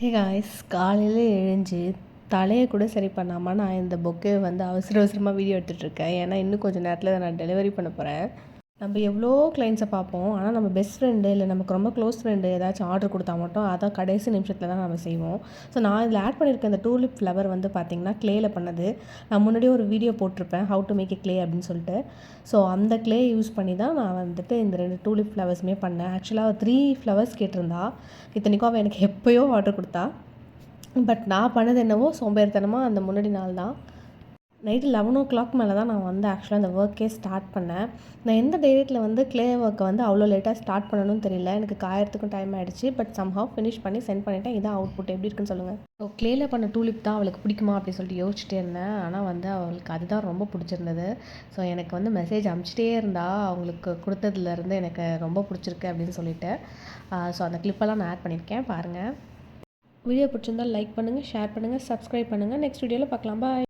Hey guys, காலையில் எழுஞ்சு தலையை கூட சரி பண்ணாமல் நான் இந்த பொக்கே வந்து அவசரமாக வீடியோ எடுத்துகிட்ருக்கேன். ஏன்னா இன்னும் கொஞ்சம் நேரத்தில் நான் டெலிவரி பண்ண போகிறேன். நம்ம எவ்வளோ கிளைண்ட்ஸை பார்ப்போம். ஆனால் நம்ம பெஸ்ட் ஃப்ரெண்டு இல்லை நமக்கு ரொம்ப க்ளோஸ் ஃப்ரெண்டு ஏதாச்சும் ஆர்டர் கொடுத்தா மட்டும் அதான் கடைசி நிமிஷத்தில் தான் நம்ம செய்வோம். ஸோ நான் இதில் ஆட் பண்ணியிருக்க இந்த டூலிப் ஃப்ளவர் வந்து பார்த்திங்கன்னா க்ளேயில் பண்ணது. நான் முன்னாடியே ஒரு வீடியோ போட்டிருப்பேன், how to make a clay அப்படின்னு சொல்லிட்டு. ஸோ அந்த க்ளே யூஸ் பண்ணி தான் நான் வந்துட்டு இந்த 2 டூலிப் ஃப்ளவர்ஸுமே பண்ணேன். ஆக்சுவலாக 3 ஃப்ளவர்ஸ் கேட்டிருந்தா. இத்தனைக்கும் அவள் எனக்கு எப்போயோ ஆர்டர் கொடுத்தா. பட் நான் பண்ணது என்னவோ சோம்பேறித்தனமாக அந்த முன்னாடி நாள் தான் நைட்டு 11:00 மேலே தான் நான் வந்து ஆக்சுவலாக அந்த ஒர்க்கே ஸ்டார்ட் பண்ணேன். நான் எந்த தைரியத்தில் வந்து க்ளே ஒர்க்கை வந்து அவ்வளோ லேட்டாக ஸ்டார்ட் பண்ணணும்னு தெரியல. எனக்கு காயறதுக்கும் டைம் ஆகிடுச்சு. பட் சம்ஹவ் ஃபினிஷ் பண்ணி சென்ட் பண்ணிவிட்டேன். இதான் அவுட்புட். எப்படி இருக்குன்னு சொல்லுங்கள். ஸோ க்ளேயில் பண்ண டூலிப் தான் அவளுக்கு பிடிக்குமா அப்படின்னு சொல்லிட்டு யோசிச்சுட்டே இருந்தேன். ஆனால் வந்து அவளுக்கு அதுதான் ரொம்ப பிடிச்சிருந்தது. ஸோ எனக்கு வந்து மெசேஜ் அனுப்பிச்சிட்டே இருந்தா அவங்களுக்கு கொடுத்ததுலேருந்து எனக்கு ரொம்ப பிடிச்சிருக்கு அப்படின்னு சொல்லிட்டு. ஸோ அந்த கிளிப்பெல்லாம் நான் ஆட் பண்ணியிருக்கேன், பாருங்கள். வீடியோ பிடிச்சிருந்தால் லைக் பண்ணுங்கள், ஷேர் பண்ணுங்கள், சப்ஸ்கிரைப் பண்ணுங்கள். நெக்ஸ்ட் வீடியோவில் பார்க்கலாம். பாய்.